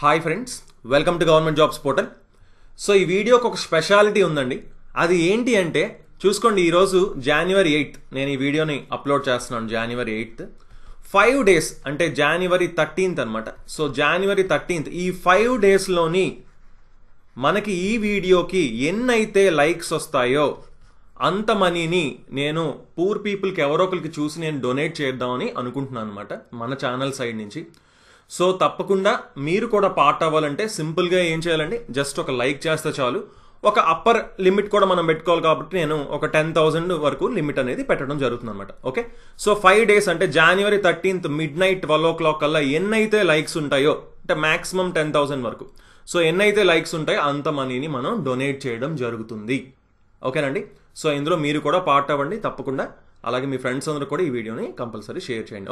Hi friends, welcome to government jobs portal. So ఈ వీడియోకి ఒక స్పెషాలిటీ ఉందండి. అది ఏంటి అంటే చూసుకోండి, ఈరోజు January 8th నేను ఈ వీడియోని అప్లోడ్ చేస్తున్నాను. January 8th 5 days అంటే January 13th అనమాట. సో January 13th ఈ 5 daysలోని మనకి ఈ వీడియోకి ఎన్నైతే లైక్స్ వస్తాయో అంత మనీని నేను పూర్ పీపుల్కి ఎవరో ఒకరికి చూసి నేను డొనేట్ చేద్దామని అనుకుంటున్నాను అనమాట మన ఛానల్ సైడ్ నుంచి. సో తప్పకుండా మీరు కూడా పార్ట్ అవ్వాలంటే సింపుల్గా ఏం చేయాలండి, జస్ట్ ఒక లైక్ చేస్తే చాలు. ఒక అప్పర్ లిమిట్ కూడా మనం పెట్టుకోవాలి కాబట్టి నేను ఒక 10,000 వరకు లిమిట్ అనేది పెట్టడం జరుగుతుంది అనమాట. ఓకే, సో 5 days అంటే January 13th midnight 12 o'clock కల్లా ఎన్నైతే లైక్స్ ఉంటాయో అంటే మాక్సిమం 10,000 వరకు, సో ఎన్నైతే లైక్స్ ఉంటాయో అంత మనీని మనం డొనేట్ చేయడం జరుగుతుంది. ఓకేనండి, సో ఇందులో మీరు కూడా పార్ట్ అవ్వండి తప్పకుండా. అలాగే మీ ఫ్రెండ్స్ అందరూ కూడా ఈ వీడియోని కంపల్సరీ షేర్ చేయండి.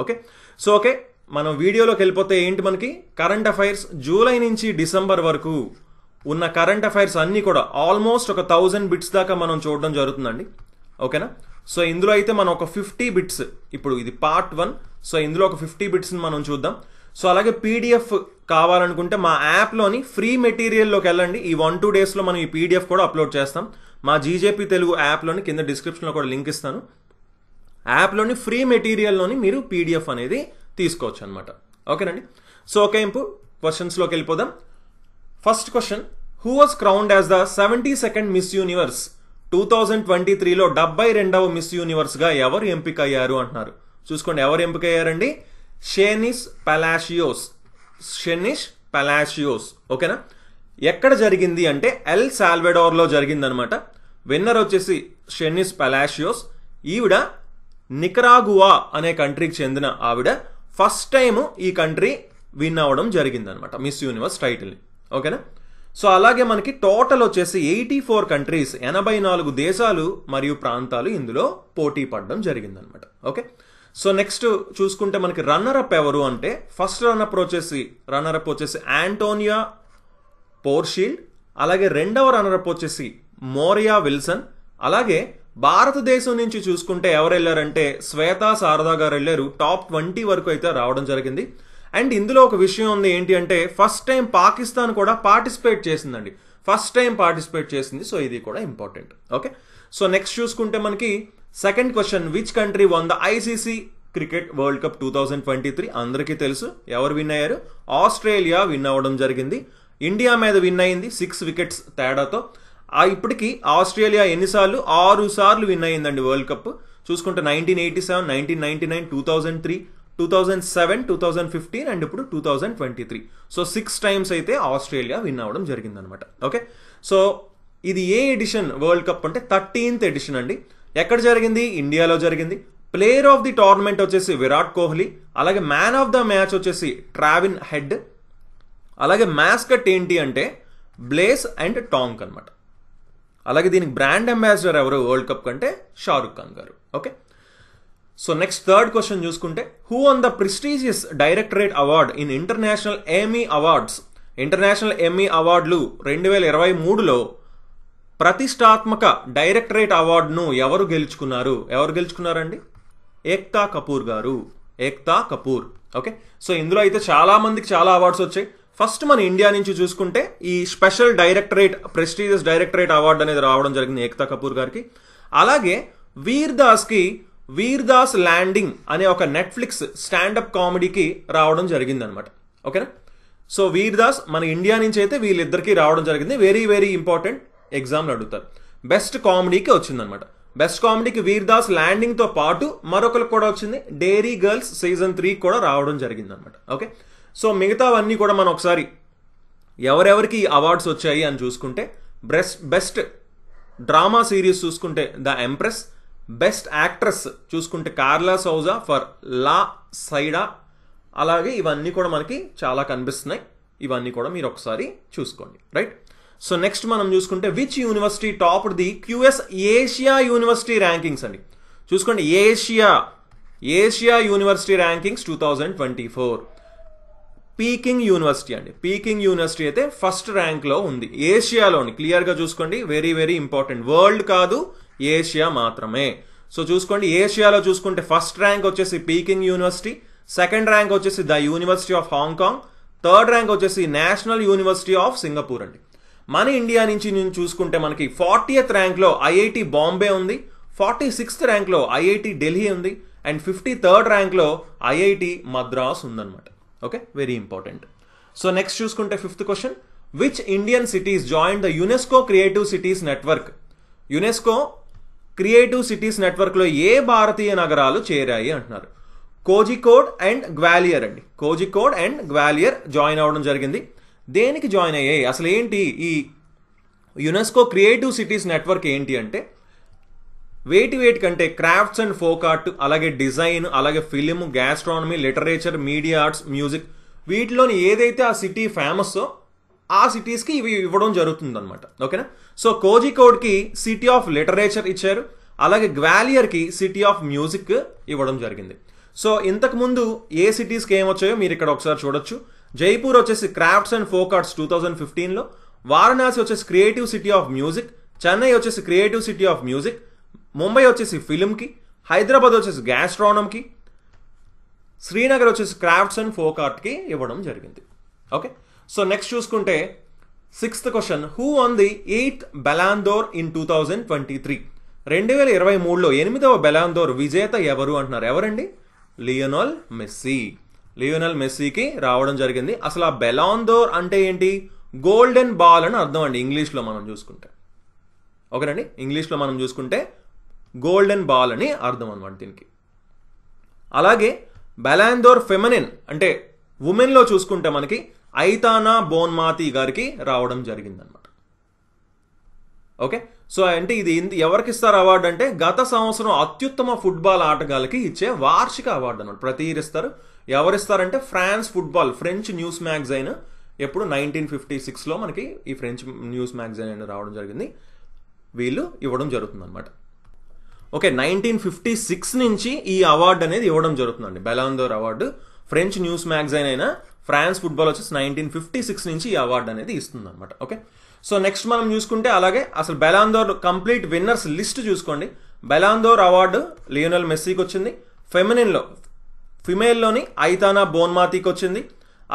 ఓకే, మనం వీడియోలోకి వెళ్ళిపోతే ఏంటి, మనకి కరెంట్ అఫైర్స్ జూలై నుంచి డిసెంబర్ వరకు ఉన్న కరెంట్ అఫైర్స్ అన్నీ కూడా ఆల్మోస్ట్ ఒక 1000 బిట్స్ దాకా మనం చూడడం జరుగుతుందండి. ఓకేనా, సో ఇందులో అయితే మనం ఒక 50 బిట్స్, ఇప్పుడు ఇది పార్ట్ 1, సో ఇందులో ఒక 50 బిట్స్ని మనం చూద్దాం. సో అలాగే పీడిఎఫ్ కావాలనుకుంటే మా యాప్లోని ఫ్రీ మెటీరియల్లోకి వెళ్ళండి. ఈ 1-2 డేస్లో మనం ఈ పీడిఎఫ్ కూడా అప్లోడ్ చేస్తాం. మా జీజేపీ తెలుగు యాప్లోని కింద డిస్క్రిప్షన్లో కూడా లింక్ ఇస్తాను. యాప్లోని ఫ్రీ మెటీరియల్లోని మీరు పీడిఎఫ్ అనేది తీసుకోవచ్చు అనమాట. ఓకేనండి, సో ఇప్పుడు క్వశ్చన్స్లోకి వెళ్ళిపోదాం. First question, who was crowned as the 72nd Miss Universe 2023లో 72వ మిస్ యూనివర్స్గా ఎవరు ఎంపిక అయ్యారు అంటున్నారు. చూసుకోండి, ఎవరు ఎంపిక అయ్యారండి? షెనిస్ పలాషియోస్. ఓకేనా, ఎక్కడ జరిగింది అంటే ఎల్ సాల్వెడోర్లో జరిగింది అనమాట. విన్నర్ వచ్చేసి షెనిస్ పలాషియోస్. ఈవిడ నికరాగువా అనే కంట్రీకి చెందిన ఆవిడ. ఫస్ట్ టైం ఈ కంట్రీ విన్ అవ్వడం జరిగింది అనమాట మిస్ యూనివర్స్ టైటిల్ని. ఓకేనా, సో అలాగే మనకి టోటల్ వచ్చేసి 84 కంట్రీస్ 84 దేశాలు మరియు ప్రాంతాలు ఇందులో పోటీ పడడం జరిగింది అనమాట. ఓకే, సో నెక్స్ట్ చూసుకుంటే మనకి రన్నర్ అప్ ఎవరు అంటే, ఫస్ట్ రన్నర్ అప్ వచ్చేసి ఆంటోనియా పోర్షీల్డ్. అలాగే రెండవ రన్నర్ అప్ వచ్చేసి మోరియా విల్సన్. అలాగే భారతదేశం నుంచి చూసుకుంటే ఎవరు వెళ్ళారంటే శ్వేతా శారదా గారు వెళ్ళారు. టాప్ 20 వరకు అయితే రావడం జరిగింది. అండ్ ఇందులో ఒక విషయం ఉంది, ఏంటి అంటే ఫస్ట్ టైం పాకిస్తాన్ కూడా పార్టిసిపేట్ చేసిందండి. సో ఇది కూడా ఇంపార్టెంట్. ఓకే, సో నెక్స్ట్ చూసుకుంటే మనకి second question, which country one the ICC cricket world cup 2023? అందరికీ తెలుసు ఎవరు విన్ అయ్యారు. ఆస్ట్రేలియా విన్ అవ్వడం జరిగింది. ఇండియా మీద విన్ అయింది 6 వికెట్స్ తేడాతో. ఇప్పటికి ఆస్ట్రేలియా ఎన్నిసార్లు? 6 సార్లు విన్ అయ్యిందండి వరల్డ్ కప్. చూసుకుంటే 1987, 1999, 2003, 2007, 2015 అండ్ ఇప్పుడు 2023. సో 6 times అయితే ఆస్ట్రేలియా విన్ అవ్వడం జరిగింది అనమాట. ఓకే, సో ఇది ఏ ఎడిషన్ వరల్డ్ కప్ అంటే 13th ఎడిషన్ అండి. ఎక్కడ జరిగింది? ఇండియాలో జరిగింది. ప్లేయర్ ఆఫ్ ది టోర్నమెంట్ వచ్చేసి విరాట్ కోహ్లీ. అలాగే మ్యాన్ ఆఫ్ ద మ్యాచ్ వచ్చేసి ట్రావిన్ హెడ్. అలాగే మ్యాస్కట్ ఏంటి అంటే బ్లేస్ అండ్ టాంక్ అనమాట. అలాగే దీనికి బ్రాండ్ అంబాసిడర్ ఎవరు వరల్డ్ కప్ కంటే? షారుఖ్ ఖాన్ గారు. Okay, so next third question చూసుకుంటే, who won the prestigious directorate award in international Emmy awards? International Emmy అవార్డులు 2023లో ప్రతిష్టాత్మక డైరెక్టరేట్ అవార్డును ఎవరు గెలుచుకున్నారండి? ఏక్తా కపూర్. ఓకే, సో ఇందులో అయితే చాలా మందికి చాలా అవార్డ్స్ వచ్చాయి. ఫస్ట్ మన ఇండియా నుంచి చూసుకుంటే ఈ special directorate prestigious directorate award అనేది రావడం జరిగింది ఏక్తా కపూర్ గారికి. అలాగే వీర్ దాస్ ల్యాండింగ్ అనే ఒక నెట్ఫ్లిక్స్ స్టాండప్ కామెడీకి రావడం జరిగింది అనమాట. ఓకేనా, సో వీర్ దాస్ మన ఇండియా నుంచి అయితే వీళ్ళిద్దరికి రావడం జరిగింది. వెరీ వెరీ ఇంపార్టెంట్, ఎగ్జామ్లు అడుగుతారు. బెస్ట్ కామెడీకి వచ్చిందనమాట. బెస్ట్ కామెడీకి వీర్ దాస్ ల్యాండింగ్ తో పాటు మరొకరికి కూడా వచ్చింది, డైరీ గర్ల్స్ సీజన్ 3 కూడా రావడం జరిగింది అనమాట. ఓకే, సో మిగతావన్నీ కూడా మనం ఒకసారి ఎవరెవరికి అవార్డ్స్ వచ్చాయి అని చూసుకుంటే, బెస్ట్ డ్రామా సిరీస్ చూసుకుంటే ద ఎంప్రెస్. బెస్ట్ యాక్ట్రెస్ చూసుకుంటే కార్లా సౌజా ఫర్ లా సైడా. అలాగే ఇవన్నీ కూడా మనకి చాలా కనిపిస్తున్నాయి. ఇవన్నీ కూడా మీరు ఒకసారి చూసుకోండి. రైట్, సో నెక్స్ట్ మనం చూసుకుంటే which university topped the QS Asia university rankings అండి. చూసుకోండి, Asia university rankings 2024. Peking university అండి. పీకింగ్ యూనివర్సిటీ అయితే ఫస్ట్ ర్యాంక్లో ఉంది ఏషియాలోని. క్లియర్గా చూసుకోండి, వెరీ వెరీ ఇంపార్టెంట్. వరల్డ్ కాదు, ఏషియా మాత్రమే. సో చూసుకోండి, ఏషియాలో చూసుకుంటే ఫస్ట్ ర్యాంక్ వచ్చేసి పీకింగ్ యూనివర్సిటీ, సెకండ్ ర్యాంక్ వచ్చేసి the university of Hong Kong, third rank వచ్చేసి నేషనల్ యూనివర్సిటీ ఆఫ్ సింగపూర్ అండి. మన ఇండియా నుంచి నేను చూసుకుంటే మనకి 40th ర్యాంక్లో ఐఐటి బాంబే ఉంది, 46th ర్యాంక్లో ఐఐటి ఢిల్లీ ఉంది, అండ్ 53rd ర్యాంక్లో ఐఐటి మద్రాస్ ఉందన్నమాట. Okay, very important. So next చూసుకుంటే 5th question, which Indian cities join the UNESCO creative cities network? UNESCO creative cities నెట్వర్క్లో ఏ భారతీయ నగరాలు చేరాయి అంటున్నారు. కోజికోడ్ అండ్ గ్వాలియర్ అండి. కోజికోడ్ అండ్ గ్వాలియర్ జాయిన్ అవ్వడం జరిగింది. దేనికి జాయిన్ అయ్యాయి? అసలు ఏంటి ఈ యునెస్కో క్రియేటివ్ సిటీస్ నెట్వర్క్ ఏంటి అంటే, వేటి కంటే క్రాఫ్ట్స్ అండ్ ఫోక్ ఆర్ట్, అలాగే డిజైన్, అలాగే film, gastronomy, literature, media arts, music, వీటిలోని ఏదైతే ఆ సిటీ ఫేమస్సో ఆ సిటీస్కి ఇవి ఇవ్వడం జరుగుతుంది అనమాట. ఓకేనా? సో కోజికోడ్కి సిటీ ఆఫ్ లిటరేచర్ ఇచ్చారు, అలాగే గ్వాలియర్కి సిటీ ఆఫ్ మ్యూజిక్ ఇవ్వడం జరిగింది. సో ఇంతకుముందు ఏ సిటీస్కి ఏమొచ్చాయో మీరు ఇక్కడ ఒకసారి చూడొచ్చు. జైపూర్ వచ్చేసి క్రాఫ్ట్స్ అండ్ ఫోక్ ఆర్ట్స్ 2015లో, వారణాసి వచ్చేసి creative city of music, Chennai వచ్చేసి creative city of music, Mumbai వచ్చేసి ఫిలింకి, హైదరాబాద్ వచ్చేసి గ్యాస్ట్రానమ్కి, శ్రీనగర్ వచ్చేసి క్రాఫ్ట్స్ అండ్ ఫోక్ ఆర్ట్కి ఇవ్వడం జరిగింది. ఓకే, సో నెక్స్ట్ చూసుకుంటే 6th question, who won the 8th Ballon d'Or in 2023? 2023లో 8వ బెలాందోర్ విజేత ఎవరు అంటున్నారు. ఎవరండి? Lionel Messi. లియోనెల్ మెస్సీకి రావడం జరిగింది. అసలు ఆ బెలాందోర్ అంటే ఏంటి? గోల్డెన్ బాల్ అని అర్థం అండి ఇంగ్లీష్లో మనం చూసుకుంటే. ఓకేనండి, ఇంగ్లీష్లో మనం చూసుకుంటే గోల్డెన్ బాల్ అని అర్థం అనమాట దీనికి. అలాగే బెలాందోర్ ఫెమినిన్ అంటే ఉమెన్లో చూసుకుంటే మనకి ఐతానా బోన్మాతి గారికి రావడం జరిగిందనమాట. ఓకే, సో అంటే ఇది ఎవరికి ఇస్తారు అవార్డు అంటే, గత సంవత్సరం అత్యుత్తమ ఫుట్బాల్ ఆటగాళ్ళకి ఇచ్చే వార్షిక అవార్డు అనమాట. ప్రతి ఇయర్ ఇస్తారు. ఎవరిస్తారంటే France football, French news magazine ఎప్పుడు 1956లో మనకి ఈ ఫ్రెంచ్ న్యూస్ మ్యాగజైన్ అనేది రావడం జరిగింది. వీళ్ళు ఇవ్వడం జరుగుతుంది అనమాట. ఓకే, 1956 నుంచి ఈ అవార్డు అనేది ఇవ్వడం జరుగుతుందండి. బెలాందోర్ అవార్డు ఫ్రెంచ్ న్యూస్ మ్యాగజైన్ అయినా ఫ్రాన్స్ ఫుట్బాల్ వచ్చేసి 1956 నుంచి ఈ అవార్డు అనేది ఇస్తుంది అనమాట. ఓకే, సో నెక్స్ట్ మనం చూసుకుంటే అలాగే అసలు బెలాందోర్ కంప్లీట్ విన్నర్స్ లిస్ట్ చూసుకోండి. బెలాందోర్ అవార్డు లియోనెల్ మెస్సీకి వచ్చింది, ఫిమేల్లోని ఐతానా బోన్మాతికి వచ్చింది,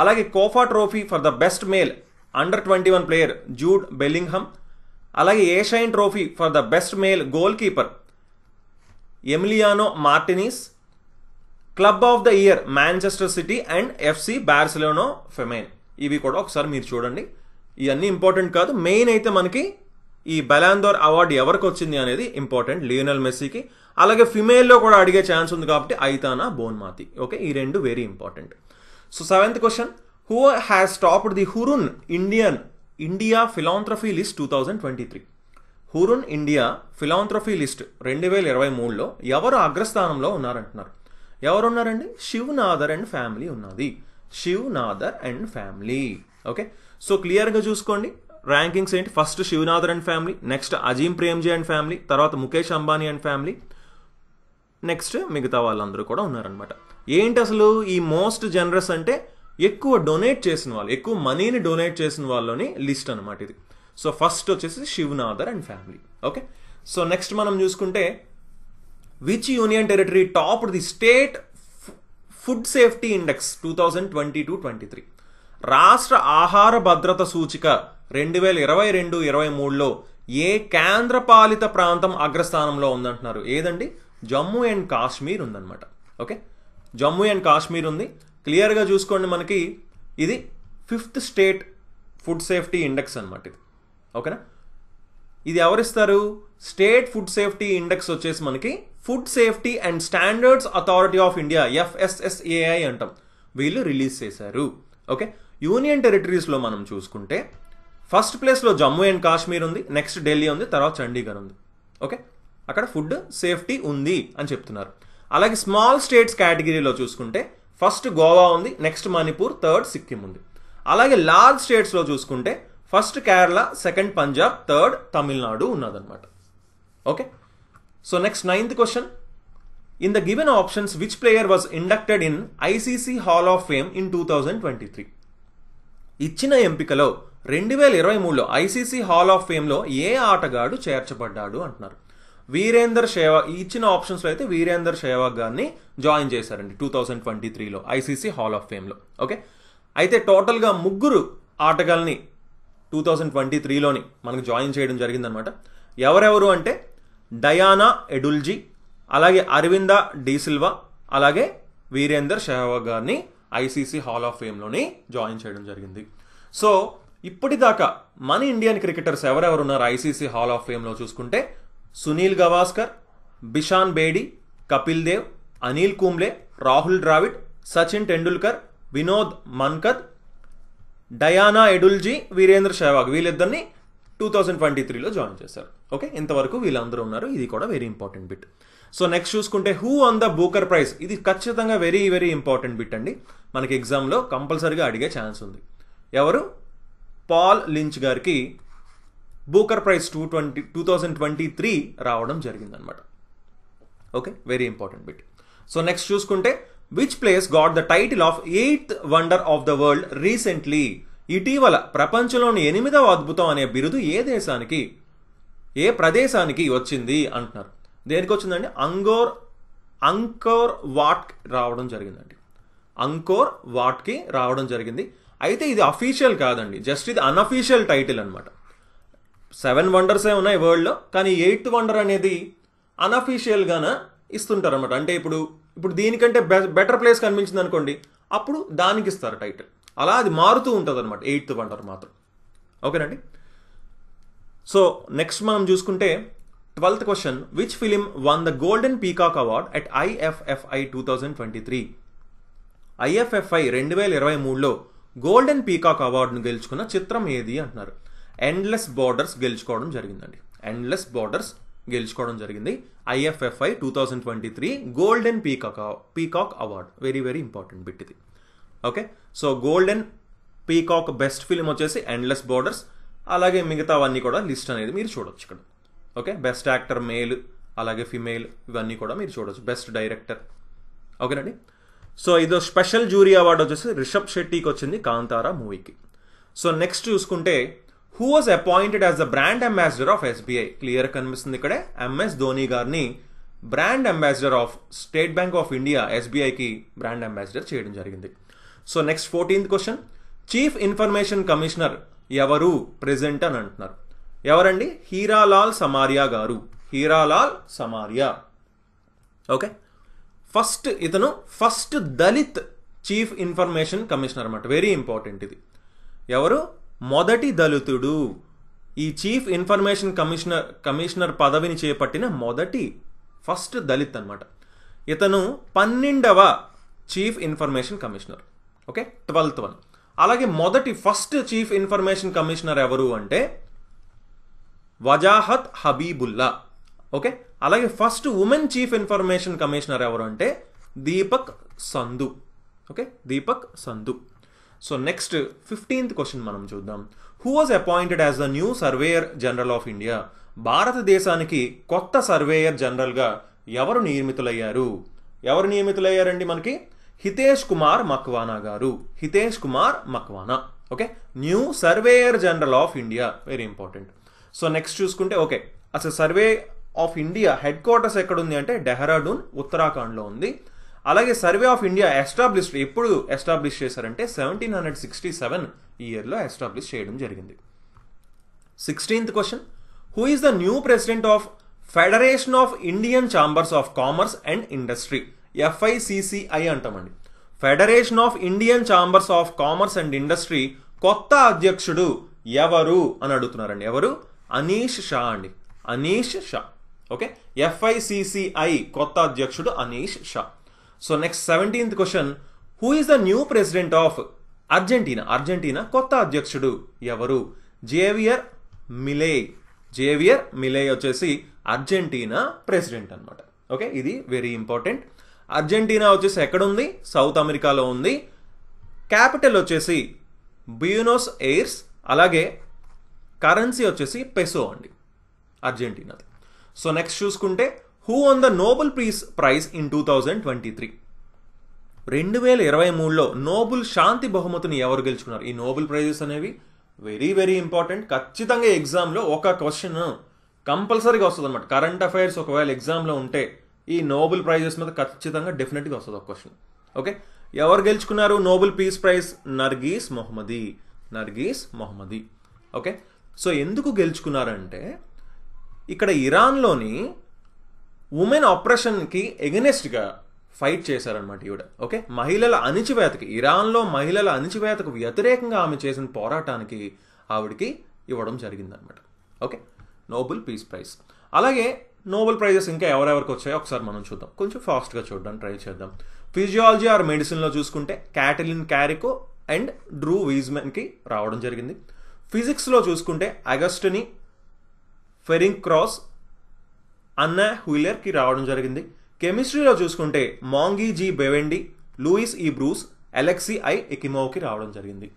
అలాగే Kopa trophy for the best male under 21 player Jude Bellingham, అలాగే Yashin trophy for the best male goal keeper Emiliano Martinez, club of the year Manchester City and FC Barcelona Femeni. ఇవి కూడా ఒకసారి మీరు చూడండి. ఇవన్నీ ఇంపార్టెంట్ కాదు, main అయితే మనకి ఈ బెలాందోర్ అవార్డు ఎవరికి వచ్చింది అనేది ఇంపార్టెంట్. లియోనెల్ మెస్సీకి, అలాగే ఫిమేల్లో కూడా అడిగే ఛాన్స్ ఉంది కాబట్టి ఐతానా బోన్మాతి. ఓకే, ఈ రెండు very important. So 7th question, who has topped the Hurun India philanthropy list 2023? Hurun India philanthropy list 2023లో ఎవరు అగ్రస్థానంలో ఉన్నారంటున్నారు. ఎవరున్నారండి? శివ్ నాదర్ అండ్ ఫ్యామిలీ ఉన్నది. Shiv Nadar and family. Okay, so క్లియర్గా చూసుకోండి ర్యాంకింగ్స్ ఏంటి. First Shiv Nadar and family, next Azim Premji and family, తర్వాత Mukesh Ambani and family, next మిగతా వాళ్ళందరూ కూడా ఉన్నారనమాట. ఏంటి అసలు ఈ మోస్ట్ జనరస్ అంటే ఎక్కువ డొనేట్ చేసిన వాళ్ళు, ఎక్కువ మనీని డొనేట్ చేసిన వాళ్ళని లిస్ట్ అనమాట ఇది. సో ఫస్ట్ వచ్చేసి Shiv Nadar and family. Okay, so next మనం చూసుకుంటే which union territory topped the state food safety index 2022-23? రాష్ట్ర ఆహార భద్రత సూచిక 2022-23లో ఏ కేంద్రపాలిత ప్రాంతం అగ్రస్థానంలో ఉందంటున్నారు. ఏదండి? జమ్మూ అండ్ కాశ్మీర్ ఉందన్నమాట. ఓకే, జమ్మూ అండ్ కాశ్మీర్ ఉంది. క్లియర్గా చూసుకోండి, మనకి ఇది 5th state food safety index అనమాట ఇది. ఓకేనా, ఇది ఎవరిస్తారు? స్టేట్ ఫుడ్ సేఫ్టీ ఇండెక్స్ వచ్చేసి మనకి food safety and standards authority of India, FSSAI అంటాం, వీళ్ళు రిలీజ్ చేశారు. ఓకే, యూనియన్ టెరిటరీస్లో మనం చూసుకుంటే ఫస్ట్ ప్లేస్లో జమ్మూ అండ్ కాశ్మీర్ ఉంది, నెక్స్ట్ ఢిల్లీ ఉంది, తర్వాత చండీగఢ్ ఉంది. ఓకే, అక్కడ ఫుడ్ సేఫ్టీ ఉంది అని చెప్తున్నారు. అలాగే స్మాల్ స్టేట్స్ కేటగిరీలో చూసుకుంటే ఫస్ట్ గోవా ఉంది, నెక్స్ట్ మణిపూర్, థర్డ్ సిక్కిం ఉంది. అలాగే లార్జ్ స్టేట్స్లో చూసుకుంటే first Kerala, second Punjab, third Tamil Nadu ఉన్నదన్నమాట. Okay, so next 9th question, in the given options which player was inducted in ICC hall of fame in 2023? ఇచ్చిన ఎంపికలో 2023లో ICC హాల్ ఆఫ్ ఫేమ్లో ఏ ఆటగాడు చేర్చబడ్డాడు అంటున్నారు. వీరేందర్ సెహ్వాగ్, ఇచ్చిన ఆప్షన్స్లో అయితే వీరేందర్ సెహ్వాగ్ గారిని జాయిన్ చేశారండి 2023లో ICC హాల్ ఆఫ్ ఫేమ్లో. ఓకే, అయితే టోటల్గా ముగ్గురు ఆటగాల్ని 2023లోని మనకు జాయిన్ చేయడం జరిగిందనమాట. ఎవరెవరు అంటే డయానా ఎడుల్జీ, అలాగే అరవిందా డిసిల్వా, అలాగే వీరేందర్ సెహ్వాగ్ గారిని ఐసీసీ హాల్ ఆఫ్ ఫేమ్లోని జాయిన్ చేయడం జరిగింది. సో ఇప్పటిదాకా మన ఇండియన్ క్రికెటర్స్ ఎవరెవరు ఉన్నారు ఐసీసీ హాల్ ఆఫ్ ఫేమ్లో చూసుకుంటే సునీల్ గవాస్కర్, బిషాన్ బేడి, కపిల్ దేవ్, అనిల్ కుంబ్లే, రాహుల్ ద్రావిడ్, సచిన్ టెండూల్కర్, వినోద్ మన్కద్, డయానా ఎడుల్జీ, వీరేంద్ర సెహ్వాగ్ వీళ్ళిద్దరిని 2023లో జాయిన్ చేశారు. ఓకే, ఇంతవరకు వీళ్ళందరూ ఉన్నారు. ఇది కూడా very important bit. So next చూసుకుంటే who won the Booker prize. ఇది ఖచ్చితంగా వెరీ వెరీ ఇంపార్టెంట్ బిట్ అండి. మనకి ఎగ్జామ్లో కంపల్సరీగా అడిగే ఛాన్స్ ఉంది. ఎవరు? పాల్ లించ్ గారికి బూకర్ ప్రైజ్ 2023 రావడం జరిగిందనమాట. Okay, very important bit. So next చూసుకుంటే which place got the title of 8th wonder of the world recently. ఇటీవల ప్రపంచంలోని 8వ అద్భుతం అనే బిరుదు ఏ ప్రదేశానికి వచ్చింది అంటున్నారు. దేనికి వచ్చిందండి? అంకోర్ వాట్ రావడం జరిగిందండి. అంకోర్ వాట్కి రావడం జరిగింది. అయితే ఇది అఫీషియల్ కాదండి, జస్ట్ ఇది అన్అఫీషియల్ టైటిల్ అనమాట. 7 వండర్సే ఉన్నాయి వరల్డ్లో, కానీ 8th వండర్ అనేది అన్అఫీషియల్గాన ఇస్తుంటారు అనమాట. అంటే ఇప్పుడు దీనికంటే బెటర్ ప్లేస్ కనిపించింది అనుకోండి, అప్పుడు దానికి ఇస్తారు టైటిల్. అలా అది మారుతూ ఉంటుంది అనమాట 8th వండర్ మాత్రం. ఓకేనండి. సో నెక్స్ట్ మనం చూసుకుంటే 12th question, which film won the golden peacock award at IFFI 2023. IFFI 2023లో గోల్డెన్ పీకాక్ అవార్డును గెలుచుకున్న చిత్రం ఏది అంటున్నారు. ఎండ్లెస్ బార్డర్స్ గెలుచుకోవడం జరిగిందండి. ఎండ్లెస్ బార్డర్స్ గెలుచుకోవడం జరిగింది. IFFI 2023 golden peacock award. Very very important bit ఇది. Okay, so golden peacock best film వచ్చేసి ఎండ్లెస్ బార్డర్స్. అలాగే మిగతావన్నీ కూడా లిస్ట్ అనేది మీరు చూడొచ్చు ఇక్కడ. ఓకే, బెస్ట్ యాక్టర్ మేల్, అలాగే ఫిమేల్, ఇవన్నీ కూడా మీరు చూడొచ్చు. Best director. ఓకేనండి. సో ఇదో స్పెషల్ జ్యూరీ అవార్డు వచ్చేసి రిషబ్ శెట్టికి వచ్చింది కాంతారా మూవీకి. సో నెక్స్ట్ చూసుకుంటే who was appointed as the brand ambassador of SBI. Clear కనిపిస్తుంది ఇక్కడే. MS ధోని గారిని brand ambassador of State Bank of India SBIకి బ్రాండ్ అంబాసిడర్ చేయడం జరిగింది. So next 14th question, chief information commissioner ఎవరు ప్రెజెంట్ అని అంటున్నారు. ఎవరండి? హీరాలాల్ సమారియా గారు. హీరాలాల్ సమారియా. ఓకే, ఇతను first Dalit chief information commissioner అన్నమాట. వెరీ ఇంపార్టెంట్ ఇది. ఎవరు? మొదటి దళితుడు. ఈ చీఫ్ ఇన్ఫర్మేషన్ కమిషనర్ పదవిని చేపట్టిన ఫస్ట్ దళిత్ అనమాట. ఇతను 12వ chief information commissioner. Okay, 12th one. అలాగే ఫస్ట్ చీఫ్ ఇన్ఫర్మేషన్ కమిషనర్ ఎవరు అంటే వజాహత్ హబీబుల్లా. ఓకే, అలాగే first women chief information commissioner ఎవరు అంటే Deepak Sandhu. Okay, Deepak Sandhu. So next 15th question మనం చూద్దాం. Who was appointed as the new surveyor general of India. భారతదేశానికి కొత్త సర్వేయర్ జనరల్గా ఎవరు నియమితులయ్యారండి? మనకి హితేష్ కుమార్ మక్వానా గారు. Hitesh Kumar Makwana. Okay, new surveyor general of India. Very important. So next చూసుకుంటే ఓకే, అసలు survey of India head quarters ఎక్కడుంది అంటే డెహ్రాడూన్, ఉత్తరాఖండ్లో ఉంది. అలాగే సర్వే ఆఫ్ ఇండియా ఎప్పుడు ఎస్టాబ్లిష్ చేశారంటే 1767 ఇయర్లో ఎస్టాబ్లిష్ చేయడం జరిగింది. 16th question, who is the new president of federation of Indian chambers of commerce and industry. FICCI అంటామండి. Federation of Indian chambers of commerce and industry కొత్త అధ్యక్షుడు ఎవరు అని అడుగుతున్నారండి. ఎవరు? అనీష్ షా అండి. అనీష్ షా. ఓకే, FICCI కొత్త అధ్యక్షుడు Anish Shah. So next 17th question, who is the new president of Argentina. Argentina కొత్త అధ్యక్షుడు ఎవరు? జేవియర్ మిలే వచ్చేసి అర్జెంటీనా ప్రెసిడెంట్ అనమాట. ఓకే, ఇది వెరీ ఇంపార్టెంట్. అర్జెంటీనా వచ్చేసి ఎక్కడుంది? సౌత్ అమెరికాలో ఉంది. క్యాపిటల్ వచ్చేసి బ్యూనోస్ ఎయిర్స్. అలాగే కరెన్సీ వచ్చేసి పెసో అండి అర్జెంటీనాది. సో నెక్స్ట్ చూసుకుంటే who won the Nobel peace prize in 2023. 2023లో నోబెల్ శాంతి బహుమతిని ఎవరు గెలుచుకున్నారు? ఈ నోబెల్ ప్రైజెస్ అనేవి వెరీ వెరీ ఇంపార్టెంట్. ఖచ్చితంగా ఎగ్జామ్లో ఒక క్వశ్చన్ కంపల్సరీగా వస్తుంది అనమాట. కరెంట్ అఫైర్స్ ఒకవేళ ఎగ్జామ్లో ఉంటే ఈ నోబెల్ ప్రైజెస్ మీద ఖచ్చితంగా డెఫినెట్గా వస్తుంది ఒక క్వశ్చన్. ఓకే, ఎవరు గెలుచుకున్నారు Nobel peace praise? Nargis Mohammadi. Okay, so ఎందుకు గెలుచుకున్నారంటే ఇక్కడ ఇరాన్లోని ఉమెన్ ఆపరేషన్కి ఎగనెస్ట్గా ఫైట్ చేశారనమాట ఈవిడ. ఓకే, మహిళల అణిచివేతకి, ఇరాన్లో మహిళల అణిచివేతకు వ్యతిరేకంగా ఆమె చేసిన పోరాటానికి ఆవిడకి ఇవ్వడం జరిగిందనమాట. Okay, Nobel peace praise. అలాగే నోబెల్ ప్రైజెస్ ఇంకా ఎవరెవరికి వచ్చాయో ఒకసారి మనం చూద్దాం, కొంచెం ఫాస్ట్గా చూడడానికి ట్రై చేద్దాం. ఫిజియాలజీ ఆర్ మెడిసిన్లో చూసుకుంటే క్యాటలిన్ క్యారికో అండ్ డ్రూ వీజ్మెన్కి రావడం జరిగింది. ఫిజిక్స్లో చూసుకుంటే అగస్టిని ఫెరింగ్ క్రాస్, అన్నా హ్యూలర్కి రావడం జరిగింది. కెమిస్ట్రీలో చూసుకుంటే మాంగీ జీ బెవెండి, లూయిస్ ఈ బ్రూస్, అలెక్సీ ఐ ఎకిమోవ్కి రావడం జరిగింది.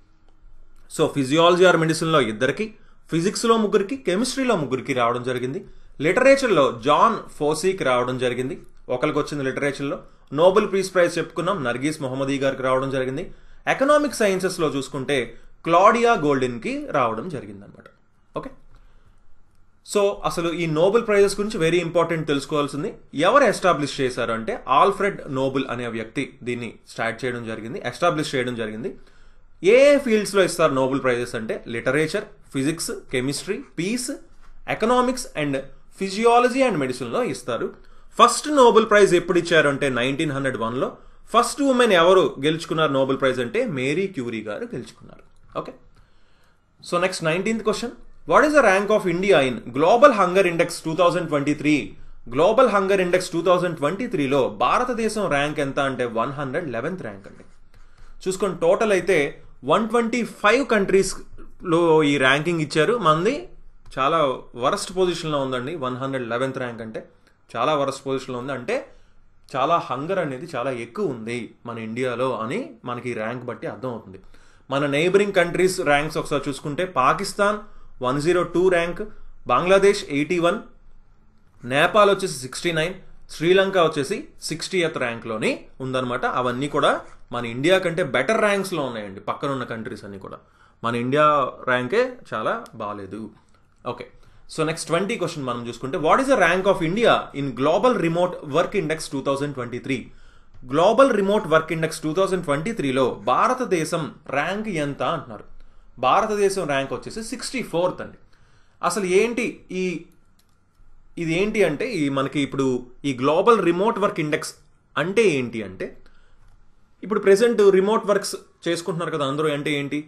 సో ఫిజియాలజీ ఆర్ మెడిసిన్లో 2, ఫిజిక్స్లో 3, కెమిస్ట్రీలో 3 రావడం జరిగింది. లిటరేచర్లో జాన్ ఫోసీకి రావడం జరిగింది, ఒకరికి వచ్చింది లిటరేచర్లో. నోబెల్ పీస్ ప్రైజ్ చెప్పుకున్నాం, నర్గీస్ మొహమ్మదీ గారికి రావడం జరిగింది. ఎకనామిక్ సైన్సెస్లో చూసుకుంటే క్లాడియా గోల్డిన్కి రావడం జరిగింది అనమాట. ఓకే, సో అసలు ఈ నోబెల్ ప్రైజెస్ గురించి వెరీ ఇంపార్టెంట్ తెలుసుకోవాల్సింది. ఎవరు ఎస్టాబ్లిష్ చేశారు అంటే ఆల్ఫ్రెడ్ నోబెల్ అనే వ్యక్తి దీన్ని ఎస్టాబ్లిష్ చేయడం జరిగింది. ఏ ఫీల్డ్స్లో ఇస్తారు నోబెల్ ప్రైజెస్ అంటే literature, physics, chemistry, peace, economics and physiology and మెడిసిన్లో ఇస్తారు. ఫస్ట్ నోబెల్ ప్రైజ్ ఎప్పుడు ఇచ్చారు అంటే 1901లో. ఫస్ట్ ఉమెన్ ఎవరు గెలుచుకున్నారు నోబెల్ ప్రైజ్ అంటే మేరీ క్యూరీ గారు గెలుచుకున్నారు. Okay, so next 19th question. What is the rank of India in global hunger index 2023? Global hunger index 2023లో భారతదేశం ర్యాంక్ ఎంత అంటే 111th ర్యాంక్ అండి. చూసుకోండి, టోటల్ అయితే 125 కంట్రీస్లో ఈ ర్యాంకింగ్ ఇచ్చారు. మనది చాలా వరస్ట్ పొజిషన్లో ఉందండి. 111th ర్యాంక్ అంటే చాలా వరస్ట్ పొజిషన్లో ఉంది. అంటే చాలా హంగర్ అనేది చాలా ఎక్కువ ఉంది మన ఇండియాలో అని మనకి ఈ ర్యాంక్ బట్టి అర్థమవుతుంది. మన నైబరింగ్ కంట్రీస్ ర్యాంక్స్ ఒకసారి చూసుకుంటే పాకిస్తాన్ 102 ర్యాంక్, బంగ్లాదేశ్ 81, నేపాల్ వచ్చేసి 69, శ్రీలంక వచ్చేసి 60th ర్యాంక్లోని ఉందన్నమాట. అవన్నీ కూడా మన ఇండియా కంటే బెటర్ ర్యాంక్స్లో ఉన్నాయండి. పక్కన ఉన్న కంట్రీస్ అన్నీ కూడా మన ఇండియా ర్యాంకే చాలా బాగాలేదు. ఓకే, సో నెక్స్ట్ 20 క్వశ్చన్ మనం చూసుకుంటే what is the rank of India in global remote work index 2023? Global remote work index 2023లో భారతదేశం ర్యాంక్ ఎంత అంటున్నారు. భారతదేశం ర్యాంక్ వచ్చేసి 64th అండి. అసలు ఏంటి ఇది ఏంటి అంటే మనకి ఇప్పుడు ఈ గ్లోబల్ రిమోట్ వర్క్ ఇండెక్స్ అంటే ఏంటి అంటే ఇప్పుడు ప్రెసెంట్ రిమోట్ వర్క్స్ చేసుకుంటున్నారు కదా అందరూ. అంటే ఏంటి,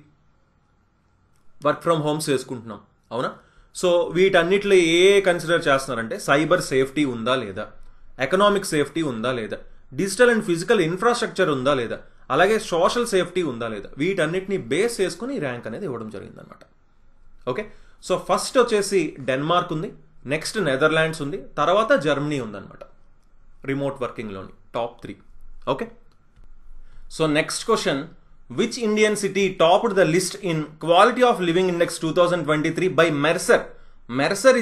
వర్క్ ఫ్రమ్ హోమ్స్ చేసుకుంటున్నాం, అవునా? సో వీటన్నిటిలో ఏ కన్సిడర్ చేస్తున్నారంటే సైబర్ సేఫ్టీ ఉందా లేదా, ఎకనామిక్ సేఫ్టీ ఉందా లేదా, డిజిటల్ అండ్ ఫిజికల్ ఇన్ఫ్రాస్ట్రక్చర్ ఉందా లేదా, అలాగే సోషల్ సేఫ్టీ ఉందా లేదా, వీటన్నిటిని బేస్ చేసుకుని ర్యాంక్ అనేది ఇవ్వడం జరిగిందనమాట. ఓకే, సో ఫస్ట్ వచ్చేసి డెన్మార్క్ ఉంది, నెక్స్ట్ నెదర్లాండ్స్ ఉంది, తర్వాత జర్మనీ ఉందన్నమాట రిమోట్ వర్కింగ్లోని top 3. Okay, so next question. Which Indian city topped the list in quality of living index 2023 by Mercer? Mercer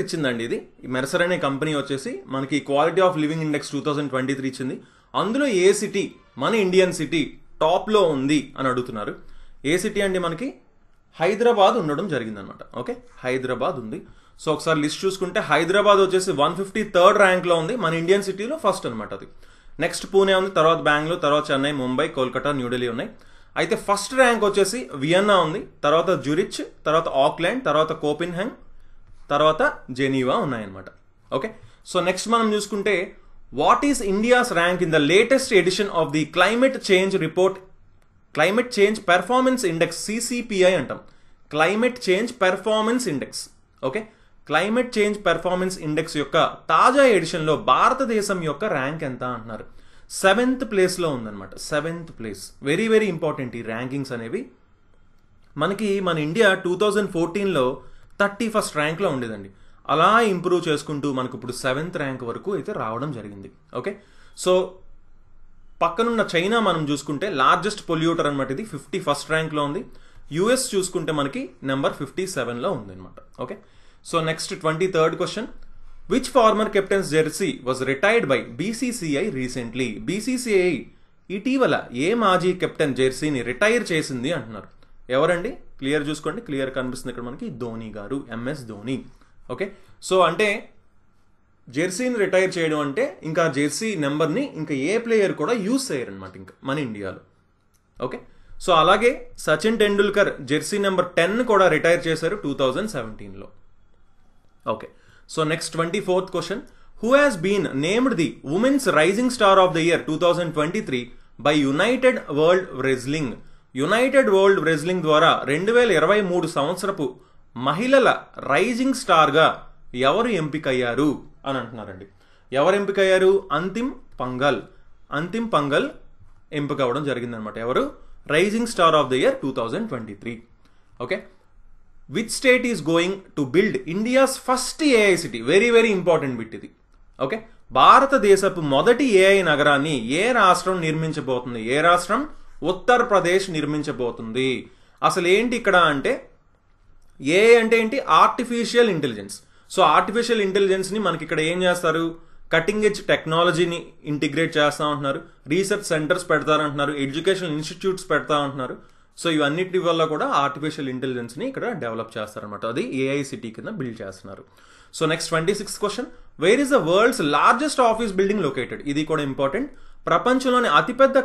ఇచ్చిందండి ఇది. మెర్సర్ అనే కంపెనీ వచ్చేసి మనకి క్వాలిటీ ఆఫ్ లివింగ్ ఇండెక్స్ 2023 ఇచ్చింది. అందులో ఏ సిటీ మన ఇండియన్ సిటీ టాప్లో ఉంది అని అడుగుతున్నారు. ఏ సిటీ అండి? మనకి హైదరాబాద్ ఉండడం జరిగిందనమాట. ఓకే, హైదరాబాద్ ఉంది. సో ఒకసారి లిస్ట్ చూసుకుంటే హైదరాబాద్ వచ్చేసి 153rd ర్యాంక్లో ఉంది, మన ఇండియన్ సిటీలో ఫస్ట్ అనమాట అది. నెక్స్ట్ పూణే ఉంది, తర్వాత బెంగళూరు, తర్వాత చెన్నై, ముంబై, కోల్కతా, న్యూఢిల్లీ ఉన్నాయి. అయితే ఫస్ట్ ర్యాంక్ వచ్చేసి వియన్నా ఉంది, తర్వాత జూరిచ్, తర్వాత ఆక్లాండ్, తర్వాత కోపెన్హెగన్, తర్వాత జెనీవా ఉన్నాయన్నమాట. ఓకే, సో నెక్స్ట్ మనం చూసుకుంటే what is India's rank in the latest edition of the climate change report, climate change performance index, CCPI అంటాం, climate change performance index. Okay, climate change performance index యొక్క తాజా ఎడిషన్లో భారతదేశం యొక్క rank ఎంత అంటున్నారు. 7th ప్లేస్లో ఉందన్నమాట. 7th place. Very very important ఈ ర్యాంకింగ్స్ అనేవి. మనకి మన ఇండియా 2014లో 31st ర్యాంక్లో ఉండేదండి. అలా ఇంప్రూవ్ చేసుకుంటూ మనకు ఇప్పుడు 7th ర్యాంక్ వరకు అయితే రావడం జరిగింది. ఓకే, సో పక్కనున్న చైనా మనం చూసుకుంటే లార్జెస్ట్ పొల్యూటర్ అనమాట. ఇది 51st ర్యాంక్లో ఉంది. US చూసుకుంటే మనకి నెంబర్ 57లో ఉంది అనమాట. Okay, so next 23rd question. Which former captain's jersey was retired by BCCI recently? BCCI ఇటీవల ఏ మాజీ కెప్టెన్ జెర్సీని రిటైర్ చేసింది అంటున్నారు. ఎవరండి? క్లియర్ చూసుకోండి, క్లియర్ కనిపిస్తుంది ఇక్కడ మనకి. ధోని గారు, MS ధోని. ఓకే, సో అంటే జెర్సీని రిటైర్ చేయడం అంటే ఇంకా జెర్సీ నెంబర్ని ఇంకా ఏ ప్లేయర్ కూడా యూజ్ చేయరనమాట ఇంకా మన ఇండియాలో. ఓకే, సో అలాగే సచిన్ టెండూల్కర్ జెర్సీ నెంబర్ 10 కూడా రిటైర్ చేశారు 2017లో. Okay, so next 24th question. Who has been named the women's rising star of the year 2023 by United World Wrestling? United World Wrestling ద్వారా 2023 సంవత్సరపు మహిళల రైజింగ్ స్టార్గా ఎవరు ఎంపికయ్యారు అని అంటున్నారండి. ఎవరు ఎంపికయ్యారు? అంతిమ్ పంగల్ ఎంపిక అవ్వడం జరిగిందనమాట. ఎవరు? Rising star of the year 2023. Okay, which state is going to build India's first AI city? Very very important bit ఇది. ఓకే, భారతదేశపు మొదటి ఏఐ నగరాన్ని ఏ రాష్ట్రం నిర్మించబోతుంది? ఏ రాష్ట్రం? ఉత్తరప్రదేశ్ నిర్మించబోతుంది. అసలు ఏంటి ఇక్కడ అంటే ఏఐ అంటే ఏంటి? Artificial intelligence. సో ఆర్టిఫిషియల్ ఇంటెలిజెన్స్ని మనకి ఇక్కడ ఏం చేస్తారు? కటింగ్ ఎడ్జ్ టెక్నాలజీని ఇంటిగ్రేట్ చేస్తా ఉంటున్నారు, రీసెర్చ్ సెంటర్స్ పెడతారంటున్నారు, ఎడ్యుకేషనల్ ఇన్స్టిట్యూట్స్ పెడతా ఉంటున్నారు. సో ఇవన్నిటి వల్ల కూడా ఆర్టిఫిషియల్ ఇంటెలిజెన్స్ని ఇక్కడ డెవలప్ చేస్తారనమాట. అది ఏఐ సిటీ కింద బిల్డ్ చేస్తున్నారు. So next 26th question. Where is the world's largest office building located? ఇది కూడా ఇంపార్టెంట్. ప్రపంచంలోని అతిపెద్ద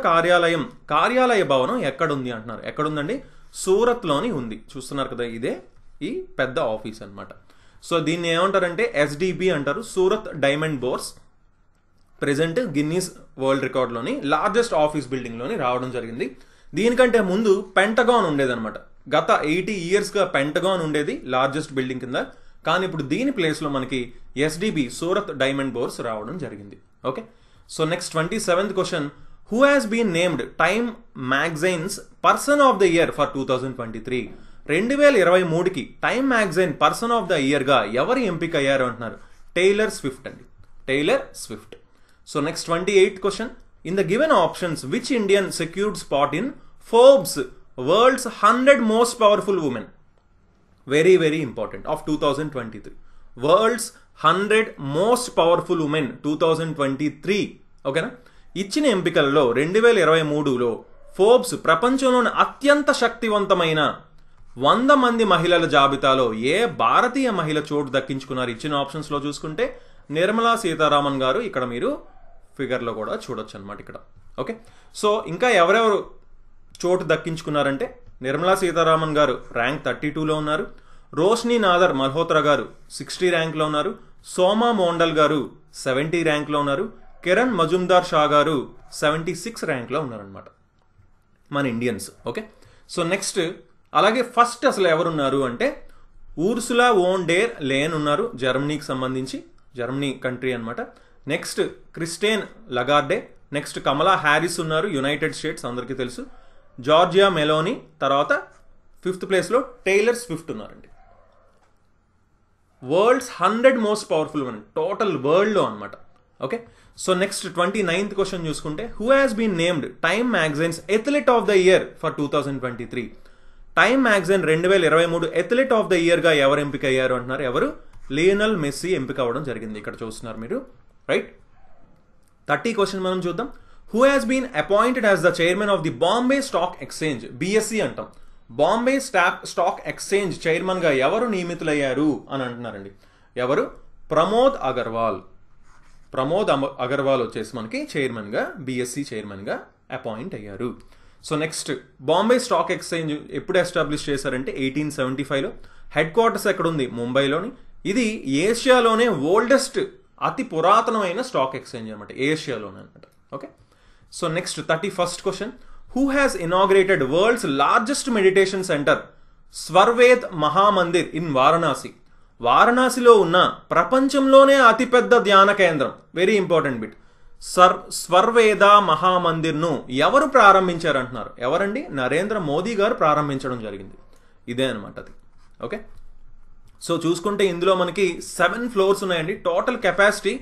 కార్యాలయ భవనం ఎక్కడుంది అంటున్నారు. ఎక్కడుందండి? సూరత్లోని ఉంది. చూస్తున్నారు కదా, ఇదే ఈ పెద్ద ఆఫీస్ అనమాట. సో దీన్ని ఏమంటారంటే ఎస్డిబి అంటారు, Surat diamond bourse. Present Guinness world రికార్డ్లోని లార్జెస్ట్ ఆఫీస్ బిల్డింగ్లోని రావడం జరిగింది. దీనికంటే ముందు పెంటగాన్ ఉండేదన్నమాట. గత 80 yearsగా పెంటగాన్ ఉండేది లార్జెస్ట్ బిల్డింగ్ కింద. కానీ ఇప్పుడు దీని ప్లేస్లో మనకి ఎస్డిబి సూరత్ డైమండ్ బోర్స్ రావడం జరిగింది. Okay, so next 27th question. Who has been named Time magazine's person of the year for 2023? 2023కి Time magazine person of the ఇయర్గా ఎవరు ఎంపిక అయ్యారు అంటున్నారు. టైలర్ స్విఫ్ట్ అండి, Taylor Swift. So next 28th question. In the given options which Indian secured spot in Forbes world's 100 most powerful women? Very very important of 2023. World's 100 most powerful women 2023. ఓకేనా? ఇచ్చిన ఎంపికలలో 2023లో Forbes ప్రపంచంలోని అత్యంత శక్తివంతమైన 100 మంది మహిళల జాబితాలో ఏ భారతీయ మహిళ చోటు దక్కించుకున్నారు? ఇచ్చిన ఆప్షన్స్లో చూసుకుంటే నిర్మలా సీతారామన్ గారు ఇక్కడ మీరు ఫిగర్లో కూడా చూడొచ్చు అనమాట ఇక్కడ. ఓకే, సో ఇంకా ఎవరెవరు చోటు దక్కించుకున్నారంటే నిర్మలా సీతారామన్ గారు ర్యాంక్ 32లో ఉన్నారు, రోష్ని నాదర్ మల్హోత్రా గారు 60 ర్యాంక్లో ఉన్నారు, సోమా మోండల్ గారు 70 ర్యాంక్లో ఉన్నారు, కిరణ్ మజుందార్ షా గారు 76 ర్యాంక్లో ఉన్నారనమాట మన ఇండియన్స్. ఓకే, సో నెక్స్ట్ అలాగే ఫస్ట్ అసలు ఎవరున్నారు అంటే ఊర్సులా ఓన్ డేర్ లేన్ ఉన్నారు, జర్మనీకి సంబంధించి, జర్మనీ కంట్రీ అనమాట. Next Christine Lagarde, next Kamala Harris ఉన్నారు, యునైటెడ్ స్టేట్స్ అందరికీ తెలుసు, జార్జియా మెలోనీ, తర్వాత 5th ప్లేస్లో టైలర్ స్విఫ్ట్ ఉన్నారండి. World's 100 most powerful women total వరల్డ్లో అనమాట. Okay, so next 29th question చూసుకుంటే who has been named Time magazine's athlete of the year for 2023? Time magazine 2023 athlete of the ఇయర్గా ఎవరు ఎంపిక అయ్యారు అంటున్నారు. ఎవరు? లియోనల్ మెస్సీ ఎంపిక అవ్వడం జరిగింది. ఇక్కడ చూస్తున్నారు మీరు, రైట్? 30 క్వశ్చన్ మనం చూద్దాం. Who has been appointed as the chairman of the Bombay stock exchange? BSE అంటాం. బాంబే స్టాక్ ఎక్స్చేంజ్ చైర్మన్గా ఎవరు నియమితులయ్యారు అని అంటున్నారండి. ఎవరు? ప్రమోద్ అగర్వాల్ వచ్చేసి మనకి చైర్మన్గా, బిఎస్సి చైర్మన్గా అపాయింట్ అయ్యారు. So next Bombay stock exchange ఎప్పుడు ఎస్టాబ్లిష్ చేశారంటే 1875లో. హెడ్ క్వార్టర్స్ ఎక్కడ ఉంది? ముంబైలోని. ఇది ఏషియాలోనే ఓల్డెస్ట్ అతి పురాతనమైన స్టాక్ ఎక్స్చేంజ్ అనమాట, ఏషియాలోనే అనమాట. Okay, so next 31st question. Who has inaugurated world's largest meditation centre Swarved Mahamandir in Varanasi? వారణాసిలో ఉన్న ప్రపంచంలోనే అతిపెద్ద ధ్యాన కేంద్రం, వెరీ ఇంపార్టెంట్ బిట్, స్వర్వేద మహామందిర్ను ఎవరు ప్రారంభించారంటున్నారు. ఎవరండి? నరేంద్ర మోదీ గారు ప్రారంభించడం జరిగింది. ఇదే అనమాట అది. ఓకే, సో చూసుకుంటే ఇందులో మనకి 7 ఫ్లోర్స్ ఉన్నాయండి. టోటల్ కెపాసిటీ